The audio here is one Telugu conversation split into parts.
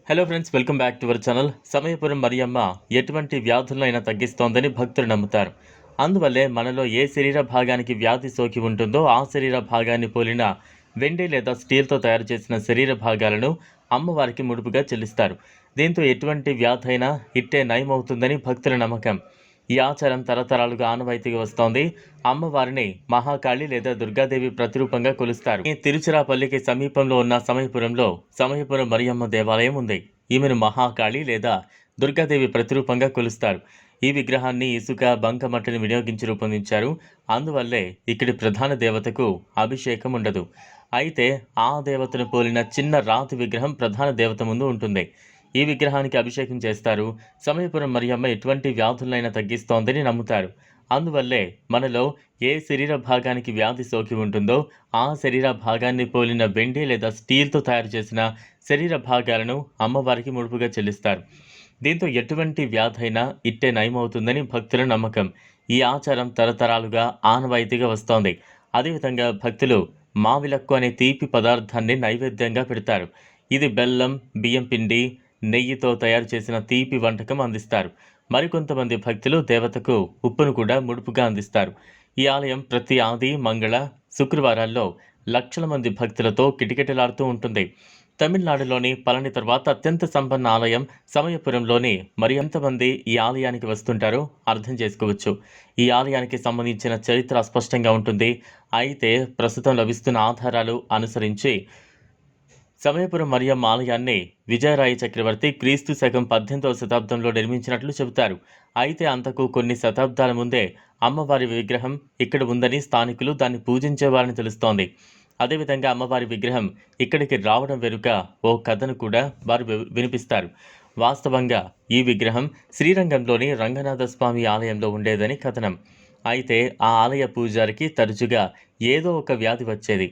Hello friends, welcome back to our channel. Samayapuram Mariyamma ఎటువంటి వ్యాధులైనా తగ్గిస్తోందని భక్తులు నమ్ముతారు. అందువల్లే మనలో ఏ శరీర భాగానికి వ్యాధి సోకి ఉంటుందో ఆ శరీర భాగాన్ని పోలిన వెండి లేదా స్టీల్తో తయారు చేసిన శరీర భాగాలను అమ్మవారికి ముడుపుగా చెల్లిస్తారు. దీంతో ఎటువంటి వ్యాధి అయినా ఇట్టే నయమవుతుందని భక్తుల నమ్మకం. ఈ ఆచారం తరతరాలుగా ఆనవాయితీగా వస్తోంది. అమ్మవారిని మహాకాళి లేదా దుర్గాదేవి ప్రతిరూపంగా కొలుస్తారు. ఈ తిరుచిరాపల్లికి సమీపంలో ఉన్న సమయపురంలో సమయపురం మరియమ్మ దేవాలయం ఉంది. ఈమెను మహాకాళి లేదా దుర్గాదేవి ప్రతిరూపంగా కొలుస్తారు. ఈ విగ్రహాన్ని ఇసుక, బంకమట్టిని వినియోగించి రూపొందించారు. అందువల్లే ఇక్కడి ప్రధాన దేవతకు అభిషేకం ఉండదు. అయితే ఆ దేవతను పోలిన చిన్న రాతి విగ్రహం ప్రధాన దేవత ముందు ఉంటుంది. ఈ విగ్రహానికి అభిషేకం చేస్తారు. సమయపురం మరియమ్మ ఎటువంటి వ్యాధులైనా తగ్గిస్తోందని నమ్ముతారు. అందువల్లే మనలో ఏ శరీర భాగానికి వ్యాధి సోకి ఉంటుందో ఆ శరీర భాగాన్ని పోలిన వెండి లేదా స్టీల్తో తయారు చేసిన శరీర భాగాలను అమ్మవారికి ముడుపుగా చెల్లిస్తారు. దీంతో ఎటువంటి వ్యాధి అయినా ఇట్టే నయమవుతుందని భక్తుల నమ్మకం. ఈ ఆచారం తరతరాలుగా ఆనవాయితీగా వస్తోంది. అదేవిధంగా భక్తులు మావిలక్కు అనే తీపి పదార్థాన్ని నైవేద్యంగా పెడతారు. ఇది బెల్లం, బియ్యం పిండి, నెయ్యితో తయారు చేసిన తీపి వంటకం అందిస్తారు. మరికొంతమంది భక్తులు దేవతకు ఉప్పును కూడా ముడుపుగా అందిస్తారు. ఈ ఆలయం ప్రతి ఆది, మంగళ, శుక్రవారాల్లో లక్షల మంది భక్తులతో కిటకిటలాడుతూ ఉంటుంది. తమిళనాడులోని పళని తర్వాత అత్యంత సంపన్న ఆలయం సమయపురంలోని మరి ఎంతమంది ఈ ఆలయానికి వస్తుంటారో అర్థం చేసుకోవచ్చు. ఈ ఆలయానికి సంబంధించిన చరిత్ర అస్పష్టంగా ఉంటుంది. అయితే ప్రస్తుతం లభిస్తున్న ఆధారాలు అనుసరించి సమయపురం మరియమ్మ ఆలయాన్ని విజయరాయ చక్రవర్తి క్రీస్తు శకం 18వ శతాబ్దంలో నిర్మించినట్లు చెబుతారు. అయితే అంతకు కొన్ని శతాబ్దాల ముందే అమ్మవారి విగ్రహం ఇక్కడ ఉందని స్థానికులు దాన్ని పూజించేవారని తెలుస్తోంది. అదేవిధంగా అమ్మవారి విగ్రహం ఇక్కడికి రావడం వెనుక ఓ కథను కూడా వారు వినిపిస్తారు. వాస్తవంగా ఈ విగ్రహం శ్రీరంగంలోని రంగనాథ స్వామి ఆలయంలో ఉండేదని కథనం. అయితే ఆ ఆలయ పూజారికి తరచుగా ఏదో ఒక వ్యాధి వచ్చేది.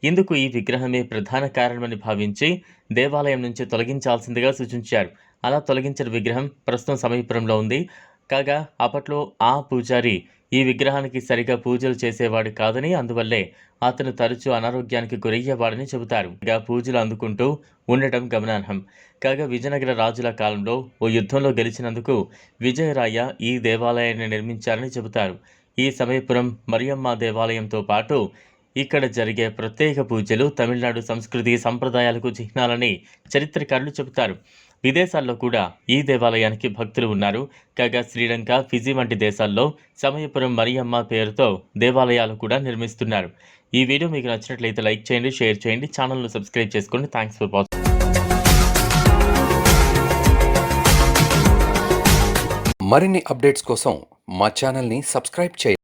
ఇందుకు ఈ విగ్రహమే ప్రధాన కారణమని భావించి దేవాలయం నుంచి తొలగించాల్సిందిగా సూచించారు. అలా తొలగించిన విగ్రహం ప్రస్తుతం సమీపురంలో ఉంది. కాగా అప్పట్లో ఆ పూజారి ఈ విగ్రహానికి సరిగా పూజలు చేసేవాడు కాదని, అందువల్లే అతను తరచూ అనారోగ్యానికి గురయ్యేవాడని చెబుతారు. ఇక పూజలు అందుకుంటూ ఉండటం గమనార్హం. కాగా విజయనగర రాజుల కాలంలో ఓ యుద్ధంలో గెలిచినందుకు విజయరాయ ఈ దేవాలయాన్ని నిర్మించారని చెబుతారు. ఈ సమయపురం మరియమ్మ దేవాలయంతో పాటు ఇక్కడ జరిగే ప్రత్యేక పూజలు తమిళనాడు సంస్కృతి సంప్రదాయాలకు చిహ్నాలని చరిత్రకారులు చెబుతారు. విదేశాల్లో కూడా ఈ దేవాలయానికి భక్తులు ఉన్నారు. కాగా శ్రీలంక, ఫిజీ వంటి దేశాల్లో సమయపురం మరియమ్మ పేరుతో దేవాలయాలు కూడా నిర్మిస్తున్నారు. ఈ వీడియో మీకు నచ్చినట్లయితే లైక్ చేయండి, షేర్ చేయండి, ఛానల్ను సబ్స్క్రైబ్ చేసుకోండి. Thanks for watching. మరిన్ని అప్డేట్స్ కోసం మా ఛానల్ని సబ్స్క్రైబ్ చేయండి.